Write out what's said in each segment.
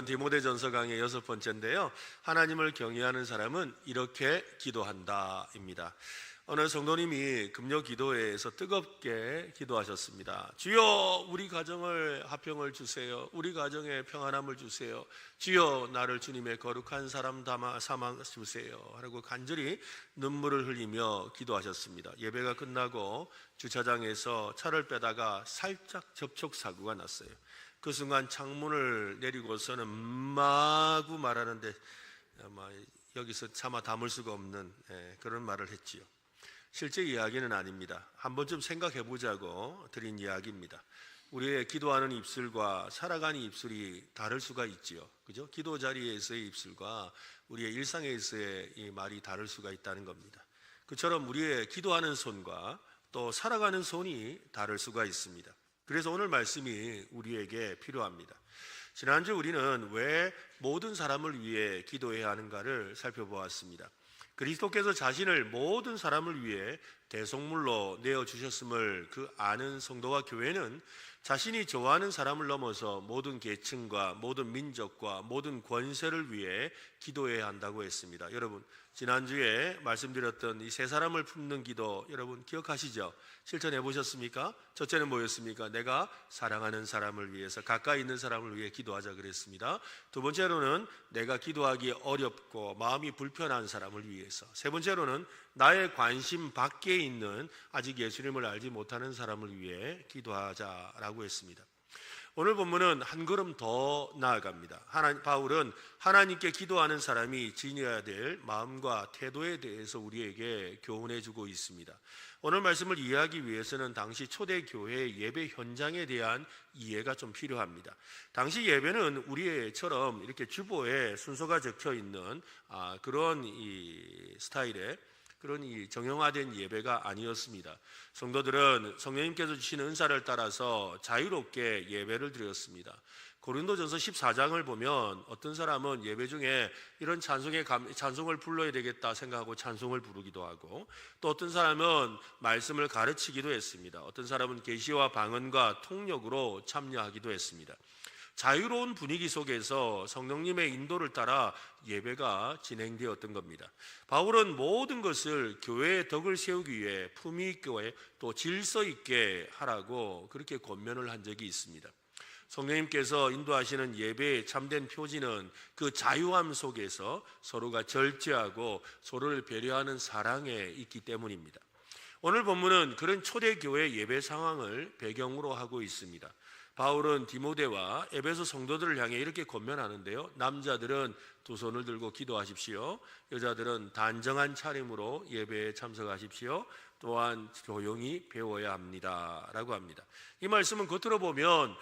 디모데전서 강의 6번째인데요. 하나님을 경외하는 사람은 이렇게 기도한다입니다. 어느 성도님이 금요 기도회에서 뜨겁게 기도하셨습니다. 주여 우리 가정을 화평을 주세요. 우리 가정에 평안함을 주세요. 주여 나를 주님의 거룩한 사람 삼아 주세요. 하고 간절히 눈물을 흘리며 기도하셨습니다. 예배가 끝나고 주차장에서 차를 빼다가 살짝 접촉사고가 났어요. 그 순간 창문을 내리고서는 마구 말하는데 여기서 차마 담을 수가 없는 그런 말을 했지요. 실제 이야기는 아닙니다. 한 번쯤 생각해 보자고 드린 이야기입니다. 우리의 기도하는 입술과 살아가는 입술이 다를 수가 있지요. 그죠? 기도 자리에서의 입술과 우리의 일상에서의 이 말이 다를 수가 있다는 겁니다. 그처럼 우리의 기도하는 손과 또 살아가는 손이 다를 수가 있습니다. 그래서 오늘 말씀이 우리에게 필요합니다. 지난주 우리는 왜 모든 사람을 위해 기도해야 하는가를 살펴보았습니다. 그리스도께서 자신을 모든 사람을 위해 대속물로 내어주셨음을 그 아는 성도와 교회는 자신이 좋아하는 사람을 넘어서 모든 계층과 모든 민족과 모든 권세를 위해 기도해야 한다고 했습니다. 여러분, 지난주에 말씀드렸던 이 세 사람을 품는 기도 여러분 기억하시죠? 실천해 보셨습니까? 첫째는 뭐였습니까? 내가 사랑하는 사람을 위해서, 가까이 있는 사람을 위해 기도하자 그랬습니다. 두 번째로는 내가 기도하기 어렵고 마음이 불편한 사람을 위해서, 세 번째로는 나의 관심 밖에 있는 아직 예수님을 알지 못하는 사람을 위해 기도하자라고 했습니다. 오늘 본문은 한 걸음 더 나아갑니다. 바울은 하나님께 기도하는 사람이 지녀야 될 마음과 태도에 대해서 우리에게 교훈해 주고 있습니다. 오늘 말씀을 이해하기 위해서는 당시 초대교회 예배 현장에 대한 이해가 좀 필요합니다. 당시 예배는 우리처럼 이렇게 주보에 순서가 적혀 있는 그런 이 스타일의 그런 이 정형화된 예배가 아니었습니다. 성도들은 성령님께서 주신 은사를 따라서 자유롭게 예배를 드렸습니다. 고린도전서 14장을 보면 어떤 사람은 예배 중에 이런 찬송을 불러야 되겠다 생각하고 찬송을 부르기도 하고, 또 어떤 사람은 말씀을 가르치기도 했습니다. 어떤 사람은 계시와 방언과 통역으로 참여하기도 했습니다. 자유로운 분위기 속에서 성령님의 인도를 따라 예배가 진행되었던 겁니다. 바울은 모든 것을 교회의 덕을 세우기 위해 품위 있게 또 질서 있게 하라고 그렇게 권면을 한 적이 있습니다. 성령님께서 인도하시는 예배의 참된 표지는 그 자유함 속에서 서로가 절제하고 서로를 배려하는 사랑에 있기 때문입니다. 오늘 본문은 그런 초대교회 예배 상황을 배경으로 하고 있습니다. 바울은 디모데와 에베소 성도들을 향해 이렇게 권면하는데요. 남자들은 두 손을 들고 기도하십시오. 여자들은 단정한 차림으로 예배에 참석하십시오. 또한 조용히 배워야 합니다 라고 합니다. 이 말씀은 겉으로 보면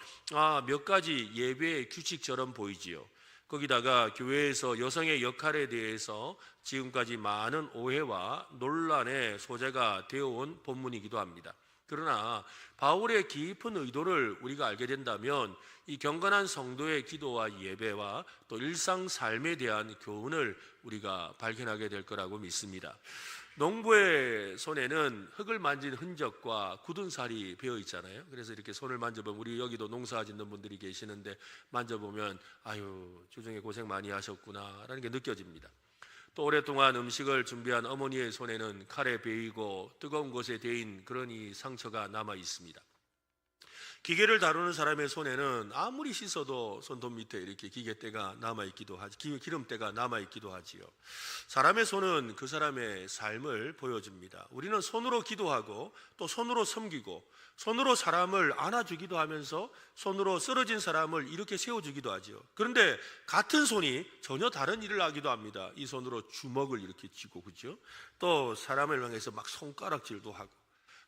몇 가지 예배의 규칙처럼 보이지요. 거기다가 교회에서 여성의 역할에 대해서 지금까지 많은 오해와 논란의 소재가 되어온 본문이기도 합니다. 그러나 바울의 깊은 의도를 우리가 알게 된다면 이 경건한 성도의 기도와 예배와 또 일상 삶에 대한 교훈을 우리가 발견하게 될 거라고 믿습니다. 농부의 손에는 흙을 만진 흔적과 굳은 살이 배어 있잖아요. 그래서 이렇게 손을 만져보면, 우리 여기도 농사 짓는 분들이 계시는데 만져보면 아유 주중에 고생 많이 하셨구나 라는 게 느껴집니다. 또 오랫동안 음식을 준비한 어머니의 손에는 칼에 베이고 뜨거운 것에 데인 그런 이 상처가 남아 있습니다. 기계를 다루는 사람의 손에는 아무리 씻어도 손톱 밑에 이렇게 기계때가 남아있기도 하지, 기름때가 남아있기도 하지요. 사람의 손은 그 사람의 삶을 보여줍니다. 우리는 손으로 기도하고 또 손으로 섬기고 손으로 사람을 안아주기도 하면서 손으로 쓰러진 사람을 이렇게 세워주기도 하죠. 그런데 같은 손이 전혀 다른 일을 하기도 합니다. 이 손으로 주먹을 이렇게 쥐고, 그죠? 또 사람을 향해서 막 손가락질도 하고,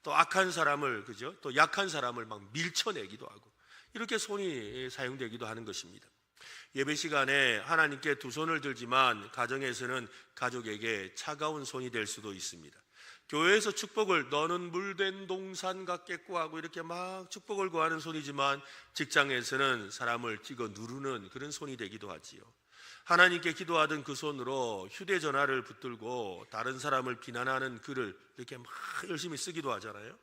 또 악한 사람을, 그죠? 또 약한 사람을 막 밀쳐내기도 하고, 이렇게 손이 사용되기도 하는 것입니다. 예배 시간에 하나님께 두 손을 들지만 가정에서는 가족에게 차가운 손이 될 수도 있습니다. 교회에서 축복을 너는 물된 동산 같겠고 하고 이렇게 막 축복을 구하는 손이지만 직장에서는 사람을 찍어 누르는 그런 손이 되기도 하지요. 하나님께 기도하던 그 손으로 휴대전화를 붙들고 다른 사람을 비난하는 글을 이렇게 막 열심히 쓰기도 하잖아요.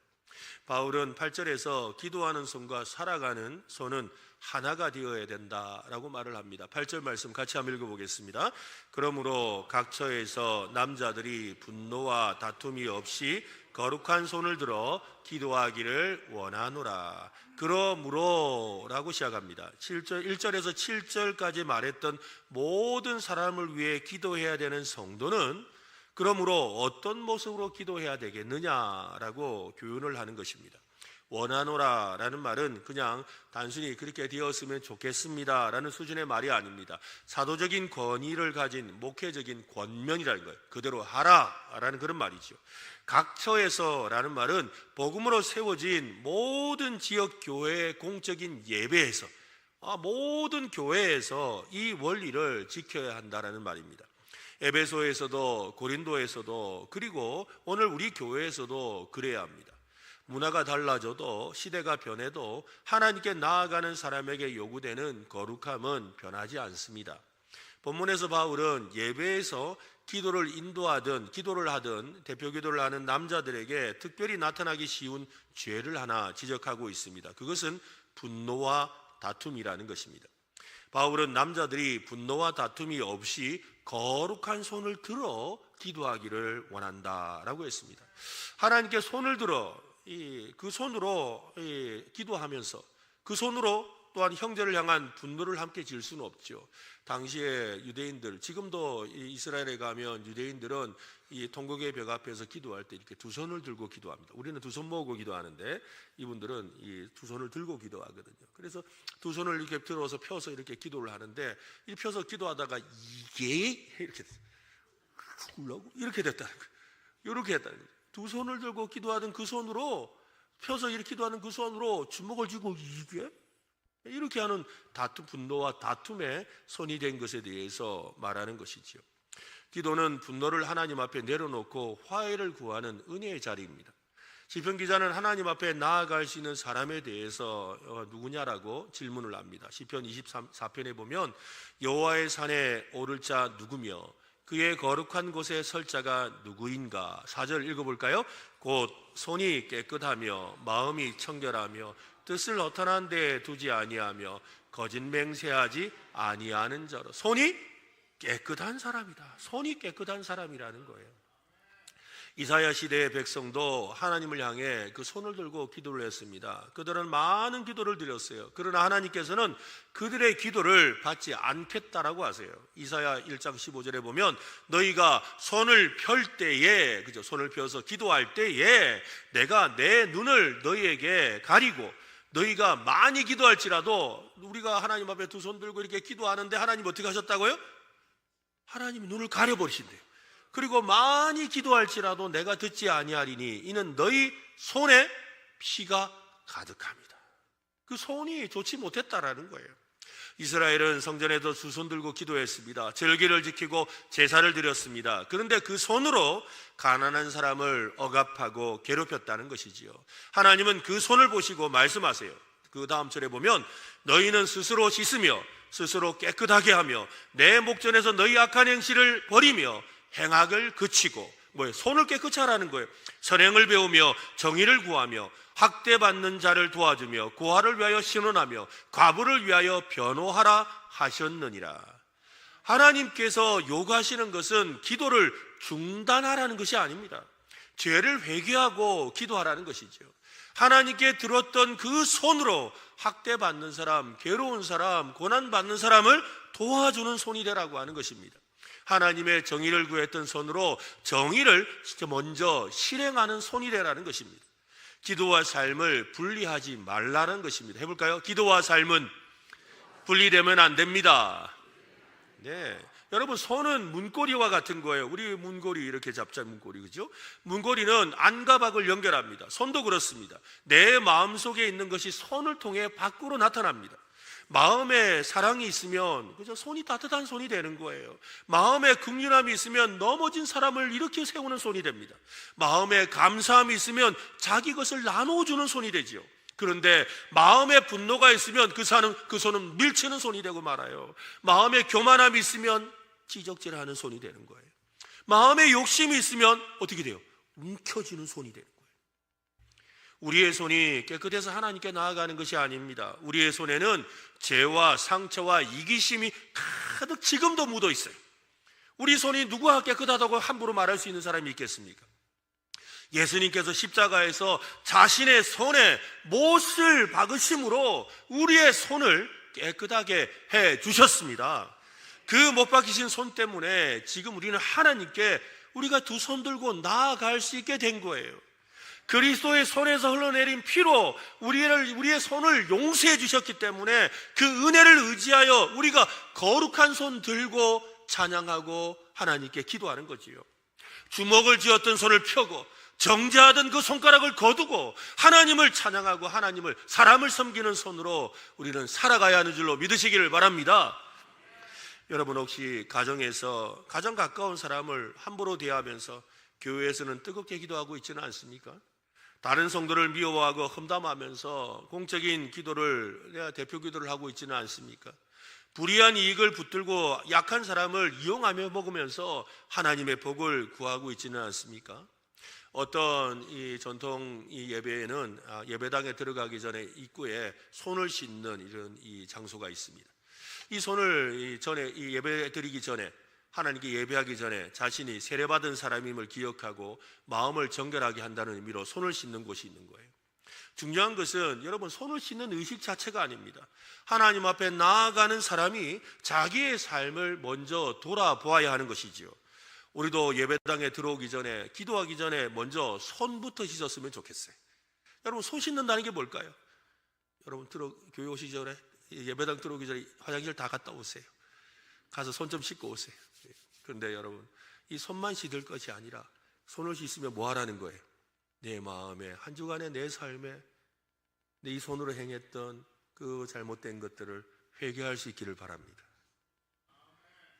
바울은 8절에서 기도하는 손과 살아가는 손은 하나가 되어야 된다라고 말을 합니다. 8절 말씀 같이 한번 읽어보겠습니다. 그러므로 각 처에서 남자들이 분노와 다툼이 없이 거룩한 손을 들어 기도하기를 원하노라. 그러므로라고 시작합니다. 1절에서 7절까지 말했던 모든 사람을 위해 기도해야 되는 성도는 그러므로 어떤 모습으로 기도해야 되겠느냐라고 교훈을 하는 것입니다. 원하노라라는 말은 그냥 단순히 그렇게 되었으면 좋겠습니다라는 수준의 말이 아닙니다. 사도적인 권위를 가진 목회적인 권면이라는 거예요. 그대로 하라라는 그런 말이죠. 각처에서라는 말은 복음으로 세워진 모든 지역 교회의 공적인 예배에서 모든 교회에서 이 원리를 지켜야 한다라는 말입니다. 에베소에서도 고린도에서도 그리고 오늘 우리 교회에서도 그래야 합니다. 문화가 달라져도 시대가 변해도 하나님께 나아가는 사람에게 요구되는 거룩함은 변하지 않습니다. 본문에서 바울은 예배에서 기도를 인도하든 기도를 하든 대표 기도를 하는 남자들에게 특별히 나타나기 쉬운 죄를 하나 지적하고 있습니다. 그것은 분노와 다툼이라는 것입니다. 바울은 남자들이 분노와 다툼이 없이 거룩한 손을 들어 기도하기를 원한다라고 했습니다. 하나님께 손을 들어 그 손으로 기도하면서 그 손으로 또한 형제를 향한 분노를 함께 질 수는 없죠. 당시에 유대인들, 지금도 이스라엘에 가면 유대인들은 이 통곡의 벽 앞에서 기도할 때 이렇게 두 손을 들고 기도합니다. 우리는 두 손 모으고 기도하는데 이분들은 이 두 손을 들고 기도하거든요. 그래서 두 손을 이렇게 들어서 펴서 이렇게 기도를 하는데 이 펴서 기도하다가 이게 이렇게 죽으려고 이렇게 됐다는 거예요. 이렇게 했다는 거예요. 두 손을 들고 기도하던 그 손으로 펴서 이렇게 기도하는 그 손으로 주먹을 쥐고 이게 이렇게 하는 다툼, 분노와 다툼의 손이 된 것에 대해서 말하는 것이죠. 기도는 분노를 하나님 앞에 내려놓고 화해를 구하는 은혜의 자리입니다. 시편 기자는 하나님 앞에 나아갈 수 있는 사람에 대해서 누구냐라고 질문을 합니다. 시편 24편에 보면 여호와의 산에 오를 자 누구며 그의 거룩한 곳에 설 자가 누구인가? 4절 읽어볼까요? 곧 손이 깨끗하며 마음이 청결하며 뜻을 허탄한 데에 두지 아니하며 거짓 맹세하지 아니하는 자로. 손이 깨끗한 사람이다. 손이 깨끗한 사람이라는 거예요. 이사야 시대의 백성도 하나님을 향해 그 손을 들고 기도를 했습니다. 그들은 많은 기도를 드렸어요. 그러나 하나님께서는 그들의 기도를 받지 않겠다라고 하세요. 이사야 1장 15절에 보면 너희가 손을 펼 때에, 그죠? 손을 펴서 기도할 때에 내가 내 눈을 너희에게 가리고 너희가 많이 기도할지라도 우리가 하나님 앞에 두 손 들고 이렇게 기도하는데 하나님 어떻게 하셨다고요? 하나님이 눈을 가려버리신대요. 그리고 많이 기도할지라도 내가 듣지 아니하리니 이는 너희 손에 피가 가득합니다. 그 손이 좋지 못했다라는 거예요. 이스라엘은 성전에도 두 손 들고 기도했습니다. 절기를 지키고 제사를 드렸습니다. 그런데 그 손으로 가난한 사람을 억압하고 괴롭혔다는 것이지요. 하나님은 그 손을 보시고 말씀하세요. 그 다음 절에 보면 너희는 스스로 씻으며 스스로 깨끗하게 하며 내 목전에서 너희 악한 행실을 버리며 행악을 그치고, 손을 깨끗이 하라는 거예요. 선행을 배우며 정의를 구하며 학대받는 자를 도와주며 고아를 위하여 신원하며 과부를 위하여 변호하라 하셨느니라. 하나님께서 요구하시는 것은 기도를 중단하라는 것이 아닙니다. 죄를 회개하고 기도하라는 것이죠. 하나님께 들었던 그 손으로 학대받는 사람, 괴로운 사람, 고난받는 사람을 도와주는 손이 되라고 하는 것입니다. 하나님의 정의를 구했던 손으로 정의를 먼저 실행하는 손이 되라는 것입니다. 기도와 삶을 분리하지 말라는 것입니다. 해볼까요? 기도와 삶은 분리되면 안 됩니다. 네, 여러분, 손은 문고리와 같은 거예요. 우리 문고리 이렇게 잡자, 문고리, 그죠? 문고리는 안과 밖을 연결합니다. 손도 그렇습니다. 내 마음속에 있는 것이 손을 통해 밖으로 나타납니다. 마음에 사랑이 있으면 그죠? 손이 따뜻한 손이 되는 거예요. 마음에 긍휼함이 있으면 넘어진 사람을 일으켜 세우는 손이 됩니다. 마음에 감사함이 있으면 자기 것을 나눠주는 손이 되죠. 그런데 마음에 분노가 있으면 그 손은 밀치는 손이 되고 말아요. 마음에 교만함이 있으면 지적질하는 손이 되는 거예요. 마음에 욕심이 있으면 어떻게 돼요? 움켜쥐는 손이 되는 거예요. 우리의 손이 깨끗해서 하나님께 나아가는 것이 아닙니다. 우리의 손에는 죄와 상처와 이기심이 가득 지금도 묻어 있어요. 우리 손이 누구와 깨끗하다고 함부로 말할 수 있는 사람이 있겠습니까? 예수님께서 십자가에서 자신의 손에 못을 박으심으로 우리의 손을 깨끗하게 해 주셨습니다. 그 못 박히신 손 때문에 지금 우리는 하나님께 우리가 두 손 들고 나아갈 수 있게 된 거예요. 그리스도의 손에서 흘러내린 피로 우리의 손을 용서해 주셨기 때문에 그 은혜를 의지하여 우리가 거룩한 손 들고 찬양하고 하나님께 기도하는 거지요. 주먹을 쥐었던 손을 펴고 정죄하던 그 손가락을 거두고 하나님을 찬양하고 하나님을, 사람을 섬기는 손으로 우리는 살아가야 하는 줄로 믿으시기를 바랍니다. 여러분, 혹시 가정에서 가장 가까운 사람을 함부로 대하면서 교회에서는 뜨겁게 기도하고 있지는 않습니까? 다른 성도를 미워하고 험담하면서 공적인 기도를, 내가 대표 기도를 하고 있지는 않습니까? 불의한 이익을 붙들고 약한 사람을 이용하며 먹으면서 하나님의 복을 구하고 있지는 않습니까? 어떤 이 전통 이 예배에는 예배당에 들어가기 전에 입구에 손을 씻는 이런 이 장소가 있습니다. 이 손을 이 예배 드리기 전에, 하나님께 예배하기 전에 자신이 세례받은 사람임을 기억하고 마음을 정결하게 한다는 의미로 손을 씻는 곳이 있는 거예요. 중요한 것은 여러분, 손을 씻는 의식 자체가 아닙니다. 하나님 앞에 나아가는 사람이 자기의 삶을 먼저 돌아보아야 하는 것이지요. 우리도 예배당에 들어오기 전에, 기도하기 전에 먼저 손부터 씻었으면 좋겠어요. 여러분, 손 씻는다는 게 뭘까요? 여러분, 교회 오시기 전에, 예배당 들어오기 전에 화장실 다 갔다 오세요. 가서 손 좀 씻고 오세요. 그런데 여러분, 이 손만 씻을 것이 아니라 손을 씻으면 뭐 하라는 거예요? 내 마음에, 한 주간의 내 삶에 내 이 손으로 행했던 그 잘못된 것들을 회개할 수 있기를 바랍니다.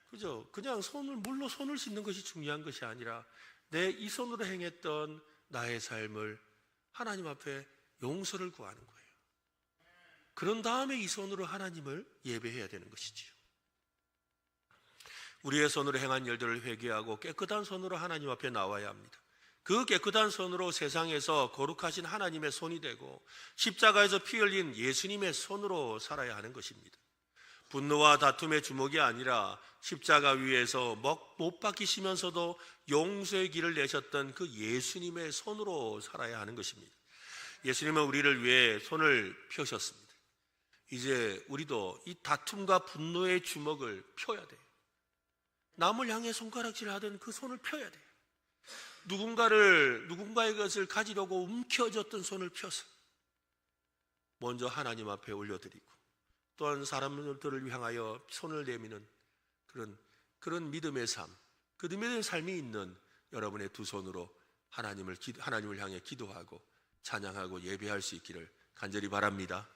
그죠? 그냥 물로 손을 씻는 것이 중요한 것이 아니라 내 이 손으로 행했던 나의 삶을 하나님 앞에 용서를 구하는 거예요. 그런 다음에 이 손으로 하나님을 예배해야 되는 것이지요. 우리의 손으로 행한 일들을 회개하고 깨끗한 손으로 하나님 앞에 나와야 합니다. 그 깨끗한 손으로 세상에서 거룩하신 하나님의 손이 되고 십자가에서 피 흘린 예수님의 손으로 살아야 하는 것입니다. 분노와 다툼의 주먹이 아니라 십자가 위에서 못 박히시면서도 용서의 길을 내셨던 그 예수님의 손으로 살아야 하는 것입니다. 예수님은 우리를 위해 손을 펴셨습니다. 이제 우리도 이 다툼과 분노의 주먹을 펴야 돼요. 남을 향해 손가락질 하던 그 손을 펴야 돼요. 누군가의 것을 가지려고 움켜쥐었던 손을 펴서 먼저 하나님 앞에 올려드리고, 또한 사람들을 향하여 손을 내미는 그런 믿음의 삶, 그 믿음의 삶이 있는 여러분의 두 손으로 하나님을 향해 기도하고 찬양하고 예배할 수 있기를 간절히 바랍니다.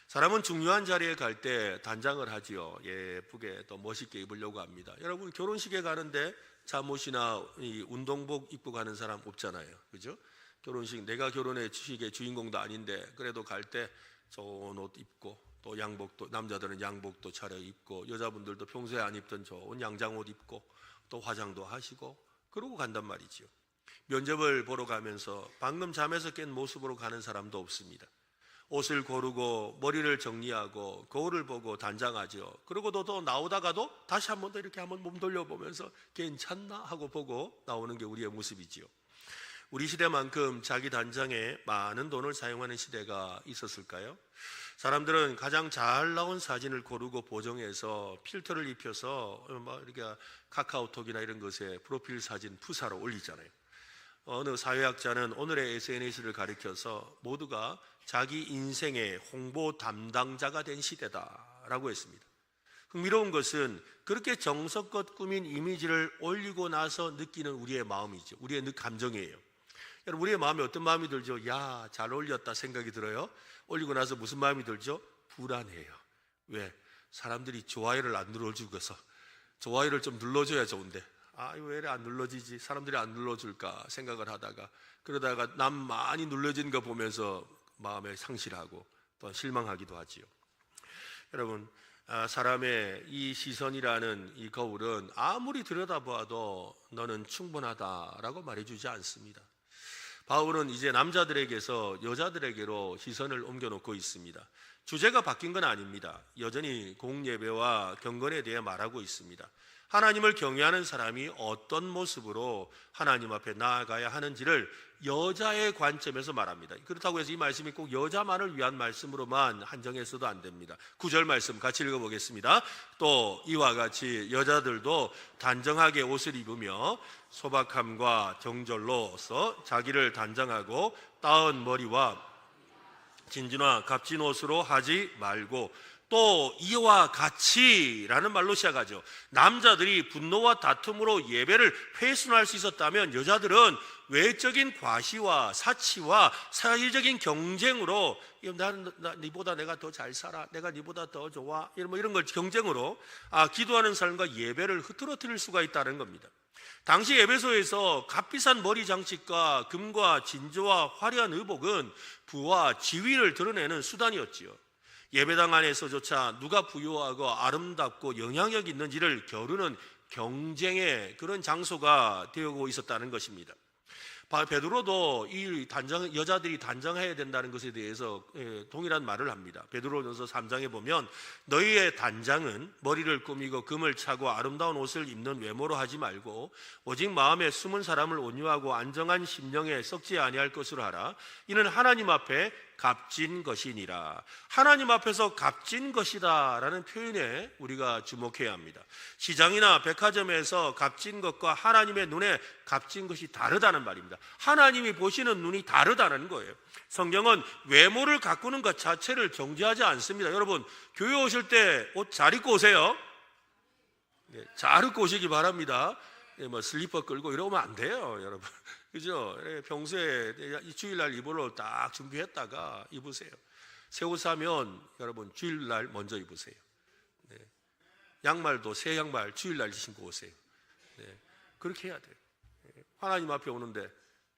사람은 중요한 자리에 갈 때 단장을 하지요. 예쁘게 또 멋있게 입으려고 합니다. 여러분, 결혼식에 가는데 잠옷이나 이 운동복 입고 가는 사람 없잖아요. 그죠? 결혼식, 내가 결혼식의 주인공도 아닌데 그래도 갈 때 좋은 옷 입고, 또 양복도, 남자들은 양복도 차려 입고, 여자분들도 평소에 안 입던 좋은 양장옷 입고 또 화장도 하시고 그러고 간단 말이지요. 면접을 보러 가면서 방금 잠에서 깬 모습으로 가는 사람도 없습니다. 옷을 고르고 머리를 정리하고 거울을 보고 단장하죠. 그러고도 또 나오다가도 다시 한 번 더 이렇게 한번 몸 돌려보면서 괜찮나 하고 보고 나오는 게 우리의 모습이지요. 우리 시대만큼 자기 단장에 많은 돈을 사용하는 시대가 있었을까요? 사람들은 가장 잘 나온 사진을 고르고 보정해서 필터를 입혀서 이렇게 카카오톡이나 이런 것에 프로필 사진 푸사로 올리잖아요. 어느 사회학자는 오늘의 SNS를 가리켜서 모두가 자기 인생의 홍보 담당자가 된 시대다라고 했습니다. 흥미로운 것은 그렇게 정성껏 꾸민 이미지를 올리고 나서 느끼는 우리의 마음이죠. 우리의 감정이에요. 여러분, 우리의 마음에 어떤 마음이 들죠? 야, 잘 올렸다 생각이 들어요. 올리고 나서 무슨 마음이 들죠? 불안해요. 왜? 사람들이 좋아요를 안 눌러주고서 좋아요를 좀 눌러줘야 좋은데 왜 이래 안 눌러지지? 사람들이 안 눌러줄까 생각을 하다가, 그러다가 남 많이 눌러진 거 보면서 마음에 상실하고 또 실망하기도 하지요. 여러분, 사람의 이 시선이라는 이 거울은 아무리 들여다보아도 너는 충분하다라고 말해주지 않습니다. 바울은 이제 남자들에게서 여자들에게로 시선을 옮겨놓고 있습니다. 주제가 바뀐 건 아닙니다. 여전히 공예배와 경건에 대해 말하고 있습니다. 하나님을 경외하는 사람이 어떤 모습으로 하나님 앞에 나아가야 하는지를 여자의 관점에서 말합니다. 그렇다고 해서 이 말씀이 꼭 여자만을 위한 말씀으로만 한정해서도 안 됩니다. 9절 말씀 같이 읽어보겠습니다. 또 이와 같이 여자들도 단정하게 옷을 입으며 소박함과 정절로서 자기를 단정하고 따은 머리와 진주나 값진 옷으로 하지 말고, 또 이와 같이라는 말로 시작하죠. 남자들이 분노와 다툼으로 예배를 훼손할 수 있었다면 여자들은 외적인 과시와 사치와 사회적인 경쟁으로 니보다 내가 더 잘 살아, 내가 니보다 더 좋아, 이런 걸 경쟁으로 기도하는 삶과 예배를 흐트러뜨릴 수가 있다는 겁니다. 당시 에베소에서 값비싼 머리 장식과 금과 진주와 화려한 의복은 부와 지위를 드러내는 수단이었지요. 예배당 안에서조차 누가 부유하고 아름답고 영향력 있는지를 겨루는 경쟁의 그런 장소가 되고 있었다는 것입니다. 베드로도 이 여자들이 단정해야 된다는 것에 대해서 동일한 말을 합니다. 베드로전서 3장에 보면 너희의 단장은 머리를 꾸미고 금을 차고 아름다운 옷을 입는 외모로 하지 말고 오직 마음에 숨은 사람을 온유하고 안정한 심령에 썩지 아니할 것으로 하라. 이는 하나님 앞에 값진 것이니라. 하나님 앞에서 값진 것이다 라는 표현에 우리가 주목해야 합니다. 시장이나 백화점에서 값진 것과 하나님의 눈에 값진 것이 다르다는 말입니다. 하나님이 보시는 눈이 다르다는 거예요. 성경은 외모를 가꾸는 것 자체를 정죄하지 않습니다. 여러분, 교회 오실 때 옷 잘 입고 오세요. 잘 입고 오시기 바랍니다. 슬리퍼 끌고 이러면 안 돼요, 여러분. 그죠? 평소에 이 주일날 입을 옷 딱 준비했다가 입으세요. 새 옷 사면 여러분 주일날 먼저 입으세요. 네. 양말도 새 양말 주일날 신고 오세요. 네. 그렇게 해야 돼요. 하나님 앞에 오는데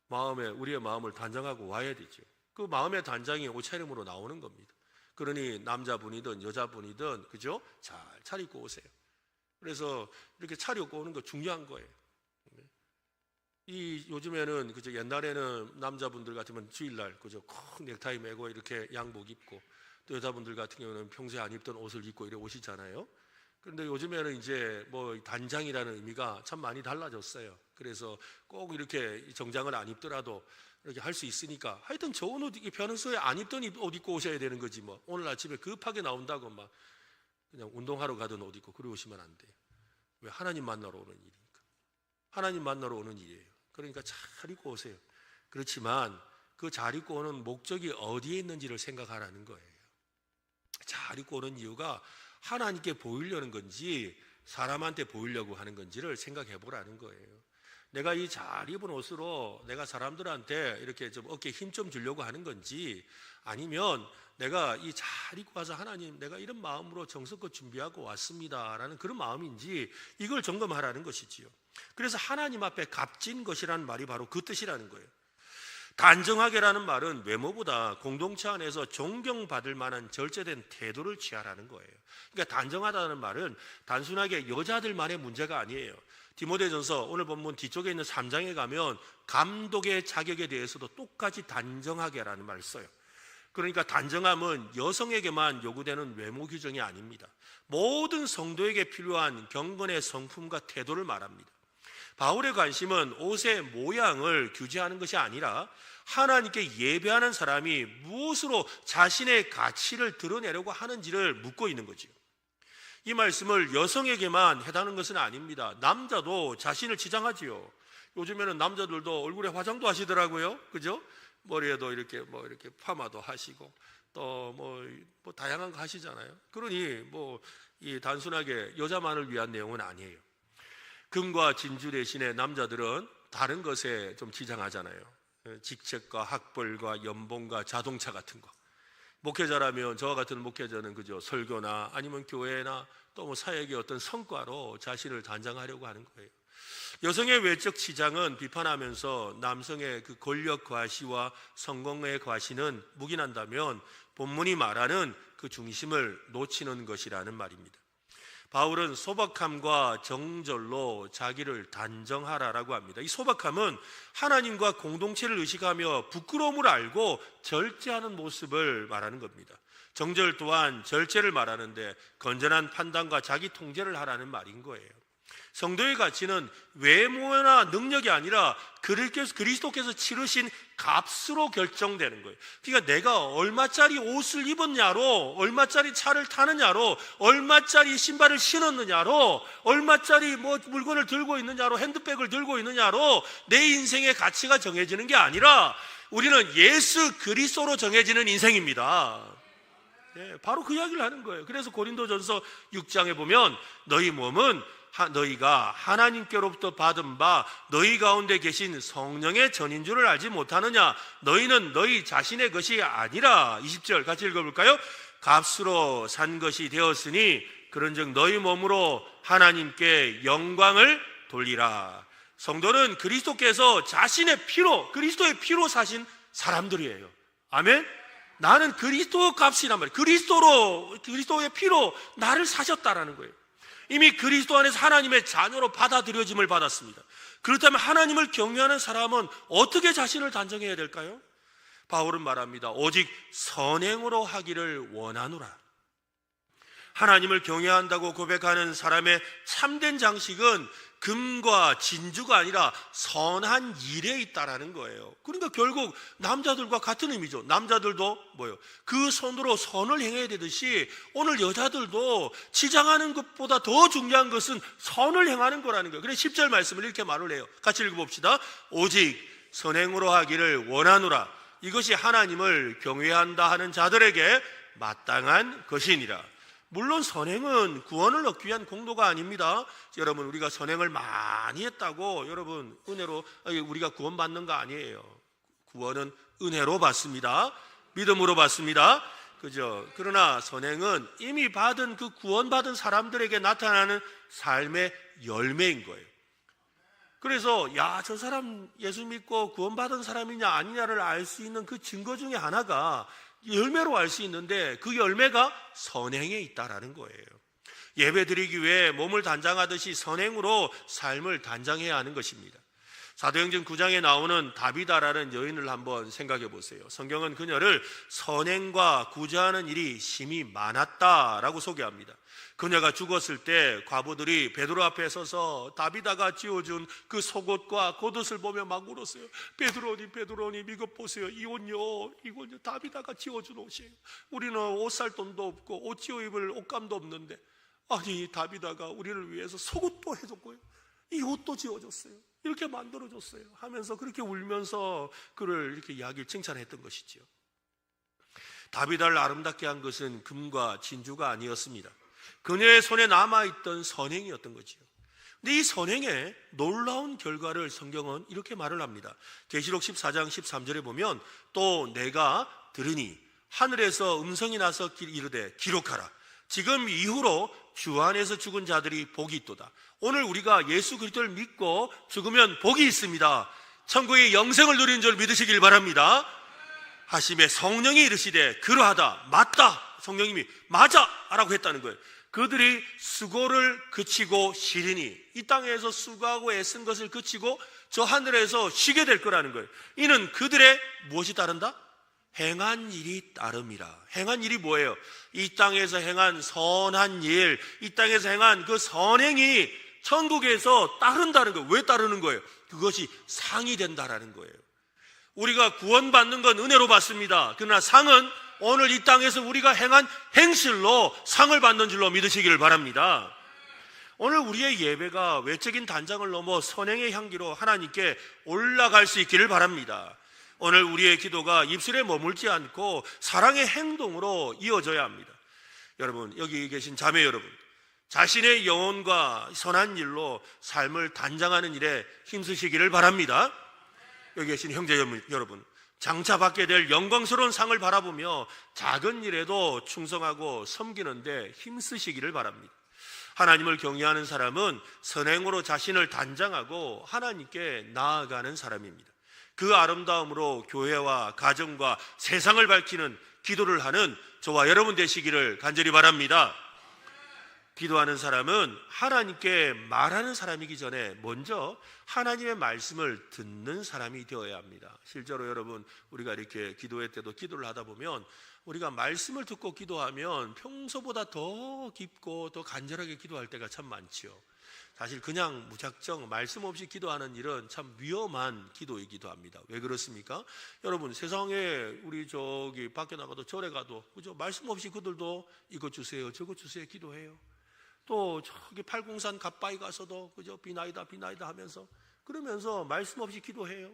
우리의 마음을 단정하고 와야 되죠. 그 마음의 단장이 옷차림으로 나오는 겁니다. 그러니 남자분이든 여자분이든 그죠? 잘 차리고 오세요. 그래서 이렇게 차리고 오는 거 중요한 거예요. 요즘에는 그죠, 옛날에는 남자분들 같으면 주일날 그죠, 큰 넥타이 매고 이렇게 양복 입고, 또 여자분들 같은 경우는 평소에 안 입던 옷을 입고 이렇게 오시잖아요. 그런데 요즘에는 이제 단장이라는 의미가 참 많이 달라졌어요. 그래서 꼭 이렇게 정장을 안 입더라도 이렇게 할 수 있으니까 하여튼 좋은 옷, 평소에 안 입던 옷 입고 오셔야 되는 거지 뭐. 오늘 아침에 급하게 나온다고 막 그냥 운동하러 가던 옷 입고 그러고 오시면 안 돼요. 왜? 하나님 만나러 오는 일이니까. 하나님 만나러 오는 일이에요. 그러니까 잘 입고 오세요. 그렇지만 그 잘 입고 오는 목적이 어디에 있는지를 생각하라는 거예요. 잘 입고 오는 이유가 하나님께 보이려는 건지 사람한테 보이려고 하는 건지를 생각해 보라는 거예요. 내가 이 잘 입은 옷으로 내가 사람들한테 이렇게 좀 어깨에 힘 좀 주려고 하는 건지, 아니면 내가 이 잘 입고 와서 하나님 내가 이런 마음으로 정성껏 준비하고 왔습니다라는 그런 마음인지 이걸 점검하라는 것이지요. 그래서 하나님 앞에 값진 것이라는 말이 바로 그 뜻이라는 거예요. 단정하게라는 말은 외모보다 공동체 안에서 존경받을 만한 절제된 태도를 취하라는 거예요. 그러니까 단정하다는 말은 단순하게 여자들만의 문제가 아니에요. 디모데전서 오늘 본문 뒤쪽에 있는 3장에 가면 감독의 자격에 대해서도 똑같이 단정하게라는 말을 써요. 그러니까 단정함은 여성에게만 요구되는 외모 규정이 아닙니다. 모든 성도에게 필요한 경건의 성품과 태도를 말합니다. 바울의 관심은 옷의 모양을 규제하는 것이 아니라 하나님께 예배하는 사람이 무엇으로 자신의 가치를 드러내려고 하는지를 묻고 있는 거죠. 이 말씀을 여성에게만 해당하는 것은 아닙니다. 남자도 자신을 치장하지요. 요즘에는 남자들도 얼굴에 화장도 하시더라고요. 그죠? 머리에도 이렇게 파마도 하시고 또 다양한 거 하시잖아요. 그러니 이 단순하게 여자만을 위한 내용은 아니에요. 금과 진주 대신에 남자들은 다른 것에 좀 치장하잖아요. 직책과 학벌과 연봉과 자동차 같은 거. 목회자라면 저와 같은 목회자는 그죠, 설교나 아니면 교회나 또 사역의 어떤 성과로 자신을 단장하려고 하는 거예요. 여성의 외적 치장은 비판하면서 남성의 그 권력 과시와 성공의 과시는 묵인한다면 본문이 말하는 그 중심을 놓치는 것이라는 말입니다. 바울은 소박함과 정절로 자기를 단정하라라고 합니다. 이 소박함은 하나님과 공동체를 의식하며 부끄러움을 알고 절제하는 모습을 말하는 겁니다. 정절 또한 절제를 말하는데 건전한 판단과 자기 통제를 하라는 말인 거예요. 성도의 가치는 외모나 능력이 아니라 그리스도께서 치르신 값으로 결정되는 거예요. 그러니까 내가 얼마짜리 옷을 입었냐로, 얼마짜리 차를 타느냐로, 얼마짜리 신발을 신었느냐로, 얼마짜리 물건을 들고 있느냐로, 핸드백을 들고 있느냐로 내 인생의 가치가 정해지는 게 아니라 우리는 예수 그리스도로 정해지는 인생입니다. 네, 바로 그 이야기를 하는 거예요. 그래서 고린도전서 6장에 보면 너희 몸은 너희가 하나님께로부터 받은 바 너희 가운데 계신 성령의 전인 줄을 알지 못하느냐? 너희는 너희 자신의 것이 아니라. 20절 같이 읽어볼까요? 값으로 산 것이 되었으니 그런즉 너희 몸으로 하나님께 영광을 돌리라. 성도는 그리스도께서 자신의 피로, 그리스도의 피로 사신 사람들이에요. 아멘? 나는 그리스도 값이란 말이에요. 그리스도의 피로 나를 사셨다라는 거예요. 이미 그리스도 안에서 하나님의 자녀로 받아들여짐을 받았습니다. 그렇다면 하나님을 경외하는 사람은 어떻게 자신을 단정해야 될까요? 바울은 말합니다. 오직 선행으로 하기를 원하노라. 하나님을 경외한다고 고백하는 사람의 참된 장식은 금과 진주가 아니라 선한 일에 있다라는 거예요. 그러니까 결국 남자들과 같은 의미죠. 남자들도 그 손으로 선을 행해야 되듯이 오늘 여자들도 치장하는 것보다 더 중요한 것은 선을 행하는 거라는 거예요. 그래서 10절 말씀을 이렇게 말을 해요. 같이 읽어봅시다. 오직 선행으로 하기를 원하노라. 이것이 하나님을 경외한다 하는 자들에게 마땅한 것이니라. 물론 선행은 구원을 얻기 위한 공로가 아닙니다. 여러분, 우리가 선행을 많이 했다고 여러분 은혜로 우리가 구원받는 거 아니에요. 구원은 은혜로 받습니다. 믿음으로 받습니다. 그죠? 그러나 선행은 이미 받은 그 구원받은 사람들에게 나타나는 삶의 열매인 거예요. 그래서 저 사람 예수 믿고 구원받은 사람이냐 아니냐를 알 수 있는 그 증거 중에 하나가 열매로 알 수 있는데 그 열매가 선행에 있다라는 거예요. 예배 드리기 위해 몸을 단장하듯이 선행으로 삶을 단장해야 하는 것입니다. 사도행전 9장에 나오는 다비다라는 여인을 한번 생각해 보세요. 성경은 그녀를 선행과 구제하는 일이 심히 많았다라고 소개합니다. 그녀가 죽었을 때 과부들이 베드로 앞에 서서 다비다가 지어준 그 속옷과 겉옷을 보며 막 울었어요. 베드로님 이것 보세요. 이 옷요 다비다가 지어준 옷이에요. 우리는 옷 살 돈도 없고 옷 지어 입을 옷감도 없는데 아니 다비다가 우리를 위해서 속옷도 해줬고요, 이 옷도 지어줬어요, 이렇게 만들어줬어요 하면서 그렇게 울면서 그를 이렇게 이야기를 칭찬했던 것이지요. 다비다를 아름답게 한 것은 금과 진주가 아니었습니다. 그녀의 손에 남아있던 선행이었던 거지요. 근데 이 선행의 놀라운 결과를 성경은 이렇게 말을 합니다. 계시록 14장 13절에 보면 또 내가 들으니 하늘에서 음성이 나서 이르되 기록하라. 지금 이후로 주 안에서 죽은 자들이 복이 있도다. 오늘 우리가 예수 그리스도를 믿고 죽으면 복이 있습니다. 천국의 영생을 누리는 줄 믿으시길 바랍니다. 하심에 성령이 이르시되 그러하다, 맞다. 성령님이 맞아 라고 했다는 거예요. 그들이 수고를 그치고 쉬리니, 이 땅에서 수고하고 애쓴 것을 그치고 저 하늘에서 쉬게 될 거라는 거예요. 이는 그들의 무엇이 따른다? 행한 일이 따름이라. 행한 일이 뭐예요? 이 땅에서 행한 선한 일, 이 땅에서 행한 그 선행이 천국에서 따른다는 거예요. 왜 따르는 거예요? 그것이 상이 된다라는 거예요. 우리가 구원받는 건 은혜로 받습니다. 그러나 상은 오늘 이 땅에서 우리가 행한 행실로 상을 받는 줄로 믿으시기를 바랍니다. 오늘 우리의 예배가 외적인 단장을 넘어 선행의 향기로 하나님께 올라갈 수 있기를 바랍니다. 오늘 우리의 기도가 입술에 머물지 않고 사랑의 행동으로 이어져야 합니다. 여러분, 여기 계신 자매 여러분, 자신의 영혼과 선한 일로 삶을 단장하는 일에 힘쓰시기를 바랍니다. 여기 계신 형제 여러분, 장차 받게 될 영광스러운 상을 바라보며 작은 일에도 충성하고 섬기는데 힘쓰시기를 바랍니다. 하나님을 경외하는 사람은 선행으로 자신을 단장하고 하나님께 나아가는 사람입니다. 그 아름다움으로 교회와 가정과 세상을 밝히는 기도를 하는 저와 여러분 되시기를 간절히 바랍니다. 기도하는 사람은 하나님께 말하는 사람이기 전에 먼저 하나님의 말씀을 듣는 사람이 되어야 합니다. 실제로 여러분, 우리가 이렇게 기도회 때도 기도를 하다 보면 우리가 말씀을 듣고 기도하면 평소보다 더 깊고 더 간절하게 기도할 때가 참 많지요. 사실 그냥 무작정 말씀 없이 기도하는 일은 참 위험한 기도이기도 합니다. 왜 그렇습니까? 여러분, 세상에 우리 저기 밖에 나가도 절에 가도 그죠? 말씀 없이 그들도 이것 주세요 저것 주세요 기도해요. 또 저기 팔공산 갓바위 가서도 그죠? 비나이다 비나이다 하면서 그러면서 말씀 없이 기도해요.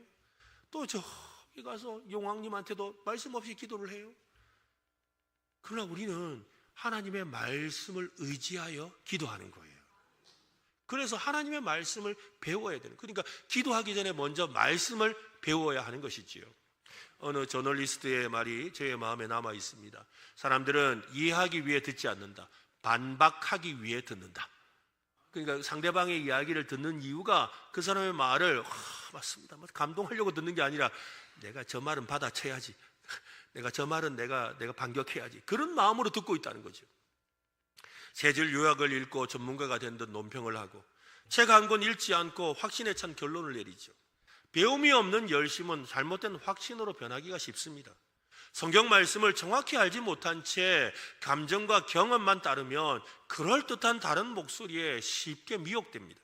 또 저기 가서 용왕님한테도 말씀 없이 기도를 해요. 그러나 우리는 하나님의 말씀을 의지하여 기도하는 거예요. 그래서 하나님의 말씀을 배워야 되는, 그러니까 기도하기 전에 먼저 말씀을 배워야 하는 것이지요. 어느 저널리스트의 말이 제 마음에 남아 있습니다. 사람들은 이해하기 위해 듣지 않는다, 반박하기 위해 듣는다. 그러니까 상대방의 이야기를 듣는 이유가 그 사람의 말을 맞습니다, 감동하려고 듣는 게 아니라 내가 저 말은 받아쳐야지, 내가 저 말은 내가 반격해야지, 그런 마음으로 듣고 있다는 거죠. 세 줄 요약을 읽고 전문가가 된 듯 논평을 하고 책 한 권 읽지 않고 확신에 찬 결론을 내리죠. 배움이 없는 열심은 잘못된 확신으로 변하기가 쉽습니다. 성경 말씀을 정확히 알지 못한 채 감정과 경험만 따르면 그럴듯한 다른 목소리에 쉽게 미혹됩니다.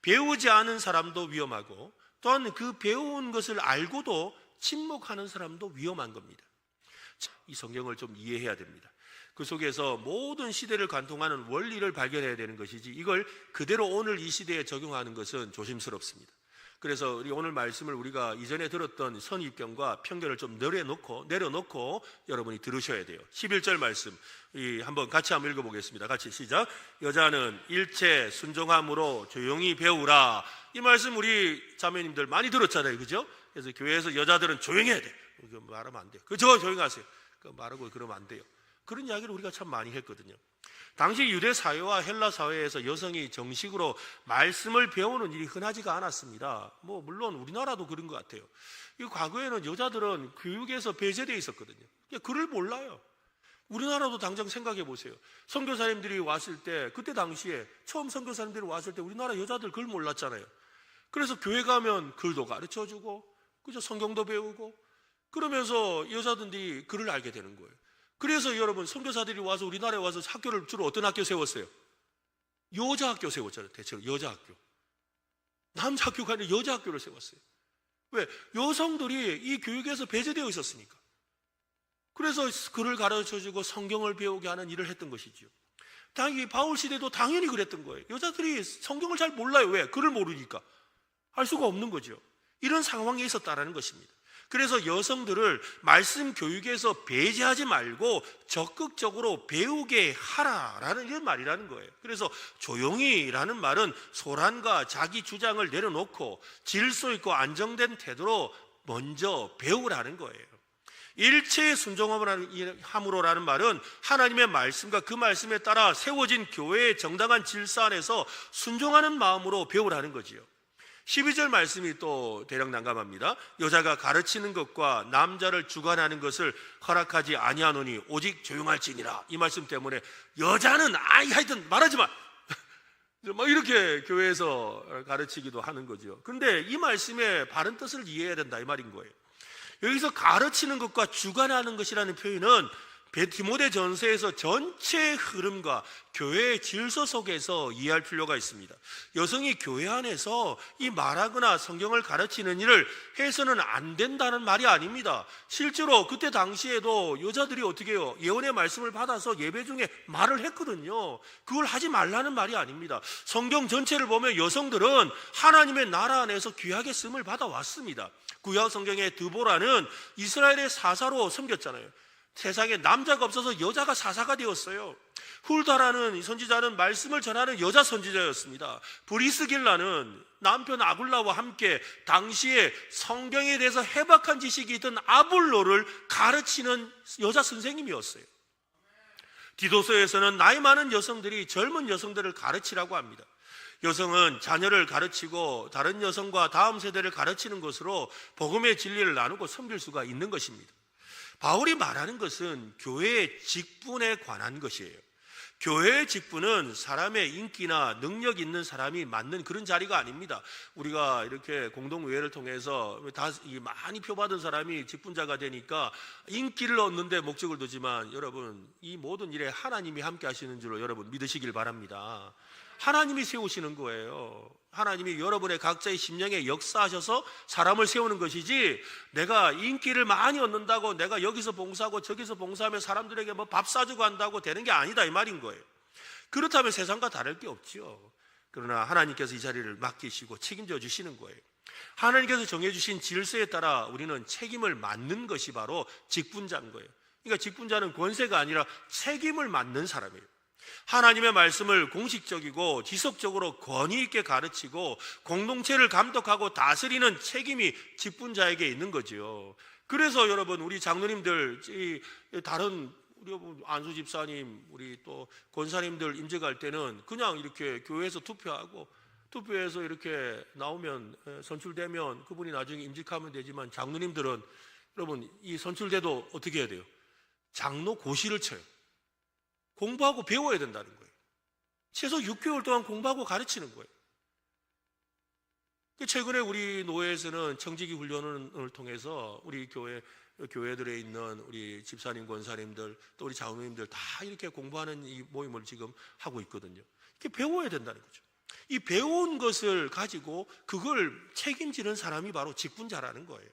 배우지 않은 사람도 위험하고 또한 그 배운 것을 알고도 침묵하는 사람도 위험한 겁니다. 이 성경을 좀 이해해야 됩니다. 그 속에서 모든 시대를 관통하는 원리를 발견해야 되는 것이지 이걸 그대로 오늘 이 시대에 적용하는 것은 조심스럽습니다. 그래서 우리 오늘 말씀을 우리가 이전에 들었던 선입견과 편견을 좀 내려놓고 여러분이 들으셔야 돼요. 11절 말씀 한번 같이 한번 읽어보겠습니다. 같이 시작. 여자는 일체 순종함으로 조용히 배우라. 이 말씀 우리 자매님들 많이 들었잖아요, 그죠? 그래서 교회에서 여자들은 조용해야 돼, 말하면 안 돼요. 그저 조용하세요, 말하고 그러면 안 돼요. 그런 이야기를 우리가 참 많이 했거든요. 당시 유대 사회와 헬라 사회에서 여성이 정식으로 말씀을 배우는 일이 흔하지가 않았습니다. 물론 우리나라도 그런 것 같아요. 이 과거에는 여자들은 교육에서 배제되어 있었거든요. 글을 몰라요. 우리나라도 당장 생각해 보세요. 선교사님들이 왔을 때, 그때 당시에 처음 선교사님들이 왔을 때 우리나라 여자들 글 몰랐잖아요. 그래서 교회 가면 글도 가르쳐주고 그죠? 성경도 배우고 그러면서 여자들이 글을 알게 되는 거예요. 그래서 여러분, 선교사들이 와서 우리나라에 와서 학교를 주로 어떤 학교 세웠어요? 여자 학교 세웠잖아요. 대체로 여자 학교. 남자 학교가 아니라 여자 학교를 세웠어요. 왜? 여성들이 이 교육에서 배제되어 있었으니까. 그래서 글을 가르쳐주고 성경을 배우게 하는 일을 했던 것이죠. 당연히 바울 시대도 당연히 그랬던 거예요. 여자들이 성경을 잘 몰라요. 왜? 글을 모르니까. 알 수가 없는 거죠. 이런 상황에 있었다라는 것입니다. 그래서 여성들을 말씀 교육에서 배제하지 말고 적극적으로 배우게 하라라는 이런 말이라는 거예요. 그래서 조용히라는 말은 소란과 자기 주장을 내려놓고 질서 있고 안정된 태도로 먼저 배우라는 거예요. 일체의 순종함으로라는 말은 하나님의 말씀과 그 말씀에 따라 세워진 교회의 정당한 질서 안에서 순종하는 마음으로 배우라는 거지요. 12절 말씀이 또 대략 난감합니다. 여자가 가르치는 것과 남자를 주관하는 것을 허락하지 아니하노니 오직 조용할지니라. 이 말씀 때문에 여자는 하여튼 말하지 마 막 이렇게 교회에서 가르치기도 하는 거죠. 그런데 이 말씀의 바른 뜻을 이해해야 된다 이 말인 거예요. 여기서 가르치는 것과 주관하는 것이라는 표현은 디모데전서에서 전체의 흐름과 교회의 질서 속에서 이해할 필요가 있습니다. 여성이 교회 안에서 이 말하거나 성경을 가르치는 일을 해서는 안 된다는 말이 아닙니다. 실제로 그때 당시에도 여자들이 어떻게 해요? 예언의 말씀을 받아서 예배 중에 말을 했거든요. 그걸 하지 말라는 말이 아닙니다. 성경 전체를 보면 여성들은 하나님의 나라 안에서 귀하게 쓰임을 받아왔습니다. 구약 성경의 드보라는 이스라엘의 사사로 섬겼잖아요. 세상에 남자가 없어서 여자가 사사가 되었어요. 훌다라는 선지자는 말씀을 전하는 여자 선지자였습니다. 브리스길라는 남편 아굴라와 함께 당시에 성경에 대해서 해박한 지식이 있던 아볼로를 가르치는 여자 선생님이었어요. 디도서에서는 나이 많은 여성들이 젊은 여성들을 가르치라고 합니다. 여성은 자녀를 가르치고 다른 여성과 다음 세대를 가르치는 것으로 복음의 진리를 나누고 섬길 수가 있는 것입니다. 바울이 말하는 것은 교회의 직분에 관한 것이에요. 교회의 직분은 사람의 인기나 능력 있는 사람이 맡는 그런 자리가 아닙니다. 우리가 이렇게 공동의회를 통해서 많이 표받은 사람이 직분자가 되니까 인기를 얻는 데 목적을 두지만, 여러분, 이 모든 일에 하나님이 함께 하시는 줄로 여러분 믿으시길 바랍니다. 하나님이 세우시는 거예요. 하나님이 여러분의 각자의 심령에 역사하셔서 사람을 세우는 것이지, 내가 인기를 많이 얻는다고 내가 여기서 봉사하고 저기서 봉사하면 사람들에게 뭐 밥 사주고 한다고 되는 게 아니다, 이 말인 거예요. 그렇다면 세상과 다를 게 없지요. 그러나 하나님께서 이 자리를 맡기시고 책임져 주시는 거예요. 하나님께서 정해주신 질서에 따라 우리는 책임을 맡는 것이 바로 직분자인 거예요. 그러니까 직분자는 권세가 아니라 책임을 맡는 사람이에요. 하나님의 말씀을 공식적이고 지속적으로 권위 있게 가르치고 공동체를 감독하고 다스리는 책임이 직분자에게 있는 거지요. 그래서 여러분, 우리 장로님들, 다른 우리 안수 집사님, 우리 또 권사님들 임직할 때는 그냥 이렇게 교회에서 투표해서 이렇게 나오면, 선출되면 그분이 나중에 임직하면 되지만, 장로님들은 여러분 이 선출돼도 어떻게 해야 돼요? 장로 고시를 쳐요. 공부하고 배워야 된다는 거예요. 최소 6개월 동안 공부하고 가르치는 거예요. 최근에 우리 노회에서는 청지기 훈련을 통해서 우리 교회들에 있는 우리 집사님, 권사님들, 또 우리 장로님들 다 이렇게 공부하는 이 모임을 지금 하고 있거든요. 이렇게 배워야 된다는 거죠. 이 배운 것을 가지고 그걸 책임지는 사람이 바로 직분자라는 거예요.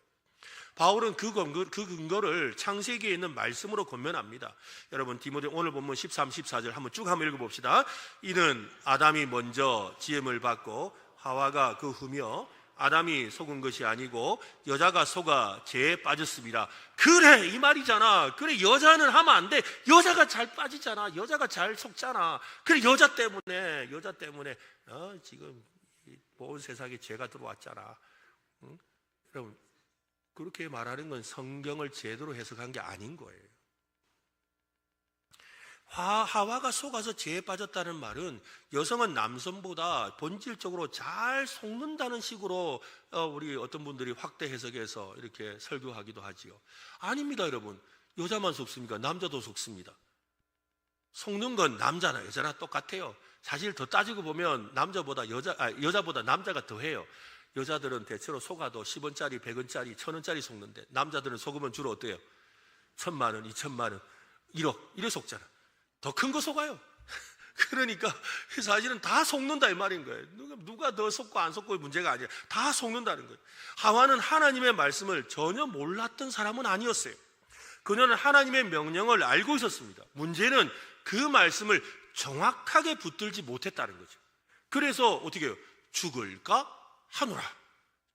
바울은 그 근거를 창세기에 있는 말씀으로 권면합니다. 여러분, 디모데 오늘 본문 13, 14절 한번 읽어봅시다. 이는 아담이 먼저 지음을 받고 하와가 그 후며 아담이 속은 것이 아니고 여자가 속아 죄에 빠졌습니다. 그래, 이 말이잖아. 그래, 여자는 하면 안 돼. 여자가 잘 빠지잖아. 여자가 잘 속잖아. 그래, 여자 때문에 지금 온 세상에 죄가 들어왔잖아. 응? 여러분, 그렇게 말하는 건 성경을 제대로 해석한 게 아닌 거예요. 하와가 속아서 죄에 빠졌다는 말은 여성은 남성보다 본질적으로 잘 속는다는 식으로 우리 어떤 분들이 확대 해석해서 이렇게 설교하기도 하지요. 아닙니다, 여러분. 여자만 속습니까? 남자도 속습니다. 속는 건 남자나 여자나 똑같아요. 사실 더 따지고 보면 여자보다 남자가 더해요. 여자들은 대체로 속아도 10원짜리, 100원짜리, 1000원짜리 속는데, 남자들은 속으면 주로 어때요? 1000만 원, 2000만 원, 1억 이래 속잖아. 더 큰 거 속아요. 그러니까 사실은 다 속는다 이 말인 거예요. 누가 더 속고 안 속고의 문제가 아니라 다 속는다는 거예요. 하와는 하나님의 말씀을 전혀 몰랐던 사람은 아니었어요. 그녀는 하나님의 명령을 알고 있었습니다. 문제는 그 말씀을 정확하게 붙들지 못했다는 거죠. 그래서 어떻게 해요? 죽을까 하노라.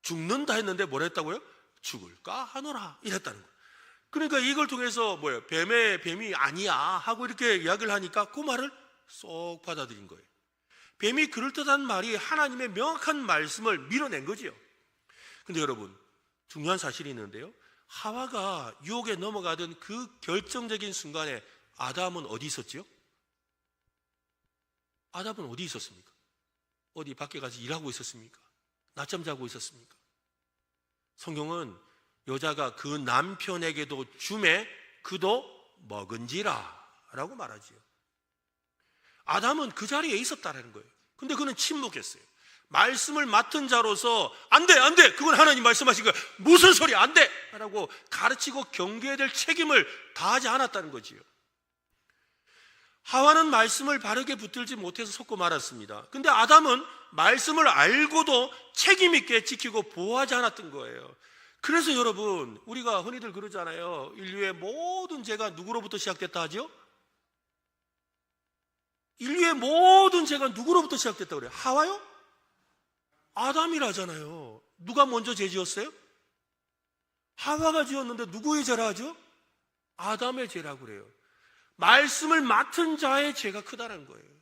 죽는다 했는데 뭘 했다고요? 죽을까 하노라 이랬다는 거예요. 그러니까 이걸 통해서 뱀이 아니야 하고 이렇게 이야기를 하니까 그 말을 쏙 받아들인 거예요. 뱀이 그럴듯한 말이 하나님의 명확한 말씀을 밀어낸 거지요. 근데 여러분, 중요한 사실이 있는데요. 하와가 유혹에 넘어가던 그 결정적인 순간에 아담은 어디 있었지요? 아담은 어디 있었습니까? 어디 밖에 가서 일하고 있었습니까? 낮잠 자고 있었습니까? 성경은 여자가 그 남편에게도 주매 그도 먹은지라 라고 말하지요. 아담은 그 자리에 있었다는 거예요. 근데 그는 침묵했어요. 말씀을 맡은 자로서 안 돼, 그건 하나님 말씀하신 거야. 무슨 소리, 안 돼! 라고 가르치고 경계해야 될 책임을 다하지 않았다는 거지요. 하와는 말씀을 바르게 붙들지 못해서 속고 말았습니다. 근데 아담은 말씀을 알고도 책임 있게 지키고 보호하지 않았던 거예요. 그래서 여러분, 우리가 흔히들 그러잖아요. 인류의 모든 죄가 누구로부터 시작됐다 하죠? 인류의 모든 죄가 누구로부터 시작됐다고 그래요? 하와요? 아담이라잖아요. 누가 먼저 죄 지었어요? 하와가 지었는데 누구의 죄라 하죠? 아담의 죄라고 그래요. 말씀을 맡은 자의 죄가 크다는 거예요.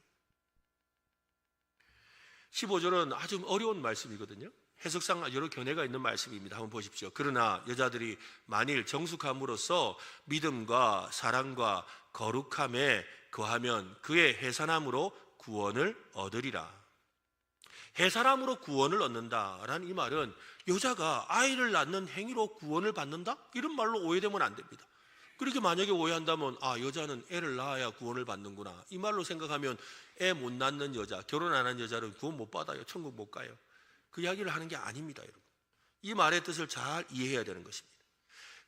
15절은 아주 어려운 말씀이거든요. 해석상 여러 견해가 있는 말씀입니다. 한번 보십시오. 그러나 여자들이 만일 정숙함으로써 믿음과 사랑과 거룩함에 거하면 그의 해산함으로 구원을 얻으리라. 해산함으로 구원을 얻는다라는 이 말은 여자가 아이를 낳는 행위로 구원을 받는다? 이런 말로 오해되면 안 됩니다. 그렇게 만약에 오해한다면 여자는 애를 낳아야 구원을 받는구나, 이 말로 생각하면 애 못 낳는 여자, 결혼 안 한 여자는 구원 못 받아요, 천국 못 가요. 그 이야기를 하는 게 아닙니다, 여러분. 이 말의 뜻을 잘 이해해야 되는 것입니다.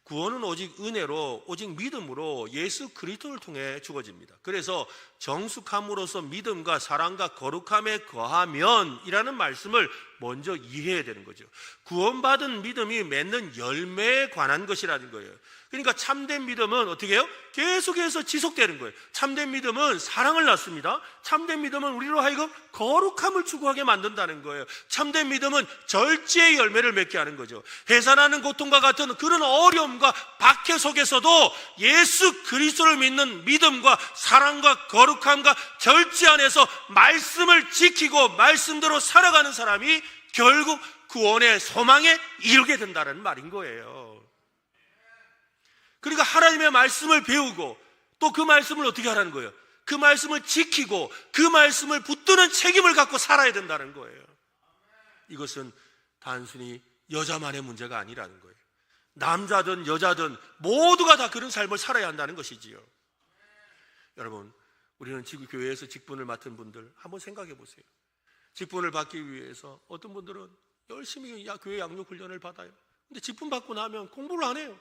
구원은 오직 은혜로, 오직 믿음으로 예수 그리스도를 통해 주어집니다. 그래서 정숙함으로써 믿음과 사랑과 거룩함에 거하면 이라는 말씀을 먼저 이해해야 되는 거죠. 구원받은 믿음이 맺는 열매에 관한 것이라는 거예요. 그러니까 참된 믿음은 어떻게 해요? 계속해서 지속되는 거예요. 참된 믿음은 사랑을 낳습니다. 참된 믿음은 우리로 하여금 거룩함을 추구하게 만든다는 거예요. 참된 믿음은 절제의 열매를 맺게 하는 거죠. 해산하는 고통과 같은 그런 어려움과 박해 속에서도 예수 그리스도를 믿는 믿음과 사랑과 거룩함과 절제 안에서 말씀을 지키고 말씀대로 살아가는 사람이 결국 구원의 소망에 이르게 된다는 말인 거예요. 그러니까 하나님의 말씀을 배우고 또 그 말씀을 어떻게 하라는 거예요? 그 말씀을 지키고 그 말씀을 붙드는 책임을 갖고 살아야 된다는 거예요. 이것은 단순히 여자만의 문제가 아니라는 거예요. 남자든 여자든 모두가 다 그런 삶을 살아야 한다는 것이지요. 여러분, 우리는 지금 교회에서 직분을 맡은 분들 한번 생각해 보세요. 직분을 받기 위해서 어떤 분들은 열심히 교회 양육 훈련을 받아요. 근데 직분 받고 나면 공부를 안 해요.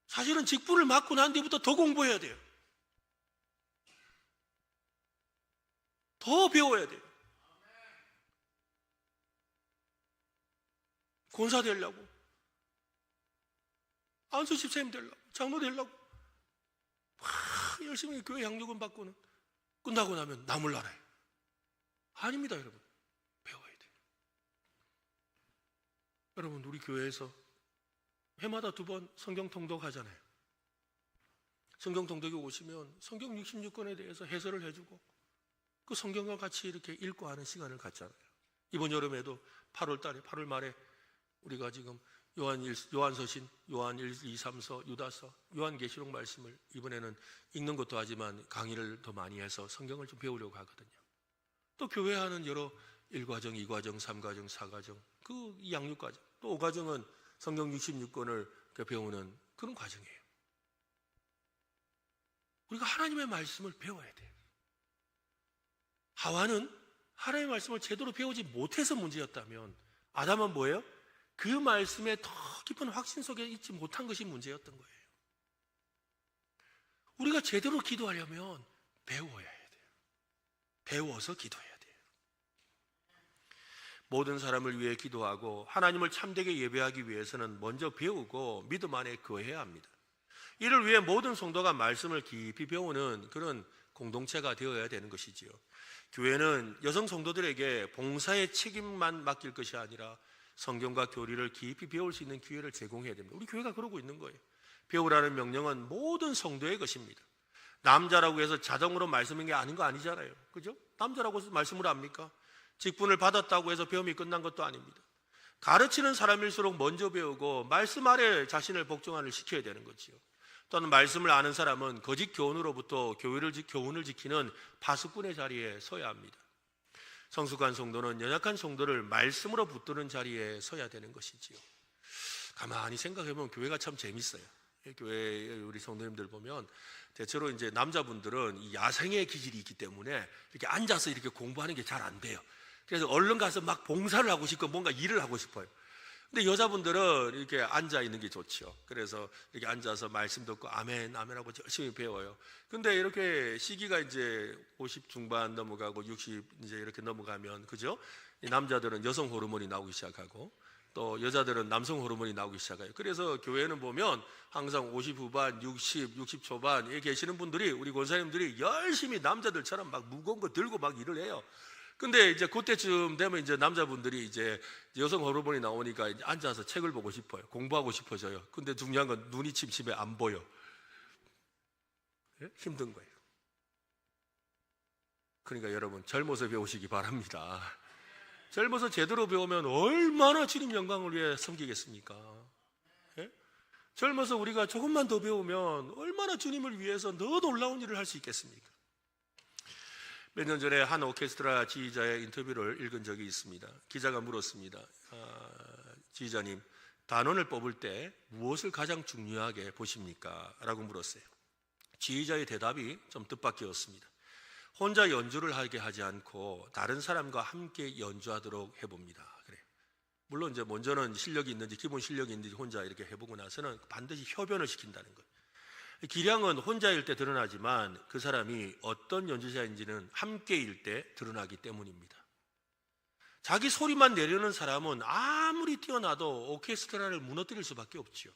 사실은 직분을 맡고 난 뒤부터 더 공부해야 돼요. 더 배워야 돼요. 권사 되려고, 안수 집사님 되려고, 장로 되려고 열심히 교회 양육은 받고는 끝나고 나면 남을 알아요. 아닙니다, 여러분. 배워야 돼요. 여러분, 우리 교회에서 해마다 2번 성경 통독 하잖아요. 성경 통독에 오시면 성경 66권에 대해서 해설을 해주고 그 성경과 같이 이렇게 읽고 하는 시간을 갖잖아요. 이번 여름에도 8월 말에 우리가 지금 요한서신, 요한 1, 2, 3서, 유다서, 요한계시록 말씀을 이번에는 읽는 것도 하지만 강의를 더 많이 해서 성경을 좀 배우려고 하거든요. 또 교회 하는 여러 1과정, 2과정, 3과정, 4과정, 그 양육과정, 또 5과정은 성경 66권을 배우는 그런 과정이에요. 우리가 하나님의 말씀을 배워야 돼요. 하와는 하나님의 말씀을 제대로 배우지 못해서 문제였다면 아담은 뭐예요? 그 말씀에 더 깊은 확신 속에 있지 못한 것이 문제였던 거예요. 우리가 제대로 기도하려면 배워야 돼요. 배워서 기도해야 돼요. 모든 사람을 위해 기도하고 하나님을 참되게 예배하기 위해서는 먼저 배우고 믿음 안에 거해야 합니다. 이를 위해 모든 성도가 말씀을 깊이 배우는 그런 공동체가 되어야 되는 것이지요. 교회는 여성 성도들에게 봉사의 책임만 맡길 것이 아니라 성경과 교리를 깊이 배울 수 있는 기회를 제공해야 됩니다. 우리 교회가 그러고 있는 거예요. 배우라는 명령은 모든 성도의 것입니다. 남자라고 해서 자동으로 말씀인 게 아닌 거 아니잖아요. 그죠? 남자라고 해서 말씀을 합니까? 직분을 받았다고 해서 배움이 끝난 것도 아닙니다. 가르치는 사람일수록 먼저 배우고 말씀 아래 자신을 복종하는 시켜야 되는 거지요. 또는 말씀을 아는 사람은 거짓 교훈으로부터 교훈을 지키는 파수꾼의 자리에 서야 합니다. 성숙한 성도는 연약한 성도를 말씀으로 붙드는 자리에 서야 되는 것이지요. 가만히 생각해보면 교회가 참 재밌어요. 교회 우리 성도님들 보면 대체로 이제 남자분들은 이 야생의 기질이 있기 때문에 이렇게 앉아서 이렇게 공부하는 게 잘 안 돼요. 그래서 얼른 가서 막 봉사를 하고 싶고 뭔가 일을 하고 싶어요. 근데 여자분들은 이렇게 앉아 있는 게 좋죠. 그래서 이렇게 앉아서 말씀 듣고 아멘, 아멘 하고 열심히 배워요. 근데 이렇게 시기가 이제 50 중반 넘어가고 60 이제 이렇게 넘어가면, 그죠? 이 남자들은 여성 호르몬이 나오기 시작하고 또 여자들은 남성 호르몬이 나오기 시작해요. 그래서 교회는 보면 항상 50 후반, 60 초반에 계시는 분들이, 우리 권사님들이 열심히 남자들처럼 막 무거운 거 들고 막 일을 해요. 근데 이제 그때쯤 되면 이제 남자분들이 이제 여성 호르몬이 나오니까 이제 앉아서 책을 보고 싶어요. 공부하고 싶어져요. 근데 중요한 건 눈이 침침해 안 보여. 네? 힘든 거예요. 그러니까 여러분 젊어서 배우시기 바랍니다. 젊어서 제대로 배우면 얼마나 주님 영광을 위해 섬기겠습니까? 네? 젊어서 우리가 조금만 더 배우면 얼마나 주님을 위해서 더 놀라운 일을 할 수 있겠습니까? 몇 년 전에 한 오케스트라 지휘자의 인터뷰를 읽은 적이 있습니다. 기자가 물었습니다. 지휘자님, 단원을 뽑을 때 무엇을 가장 중요하게 보십니까? 라고 물었어요. 지휘자의 대답이 좀 뜻밖이었습니다. 혼자 연주를 하게 하지 않고 다른 사람과 함께 연주하도록 해봅니다. 그래요. 물론 이제 먼저는 실력이 있는지 기본 실력이 있는지 혼자 이렇게 해보고 나서는 반드시 협연을 시킨다는 거예요. 기량은 혼자일 때 드러나지만 그 사람이 어떤 연주자인지는 함께일 때 드러나기 때문입니다. 자기 소리만 내려는 사람은 아무리 뛰어나도 오케스트라를 무너뜨릴 수밖에 없지요.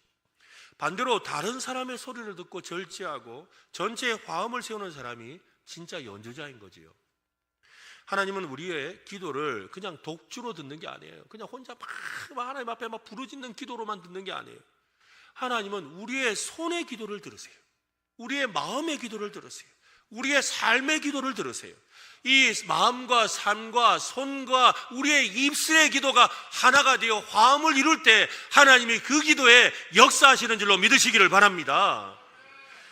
반대로 다른 사람의 소리를 듣고 절제하고 전체의 화음을 세우는 사람이 진짜 연주자인 거지요. 하나님은 우리의 기도를 그냥 독주로 듣는 게 아니에요. 그냥 혼자 막 하나님 앞에 막 부르짖는 기도로만 듣는 게 아니에요. 하나님은 우리의 손의 기도를 들으세요. 우리의 마음의 기도를 들으세요. 우리의 삶의 기도를 들으세요. 이 마음과 삶과 손과 우리의 입술의 기도가 하나가 되어 화음을 이룰 때 하나님이 그 기도에 역사하시는 줄로 믿으시기를 바랍니다.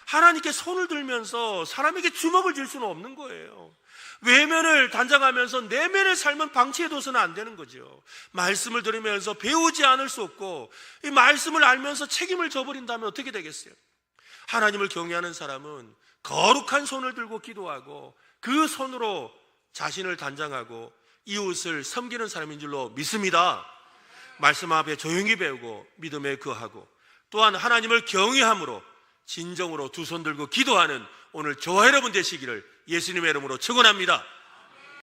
하나님께 손을 들면서 사람에게 주먹을 질 수는 없는 거예요. 외면을 단장하면서 내면의 삶은 방치해둬서는 안 되는 거죠. 말씀을 들으면서 배우지 않을 수 없고 이 말씀을 알면서 책임을 져버린다면 어떻게 되겠어요? 하나님을 경외하는 사람은 거룩한 손을 들고 기도하고 그 손으로 자신을 단장하고 이웃을 섬기는 사람인 줄로 믿습니다. 말씀 앞에 조용히 배우고 믿음에 거하고 또한 하나님을 경외함으로 진정으로 두 손 들고 기도하는 오늘 저와 여러분 되시기를 예수님의 이름으로 축원합니다.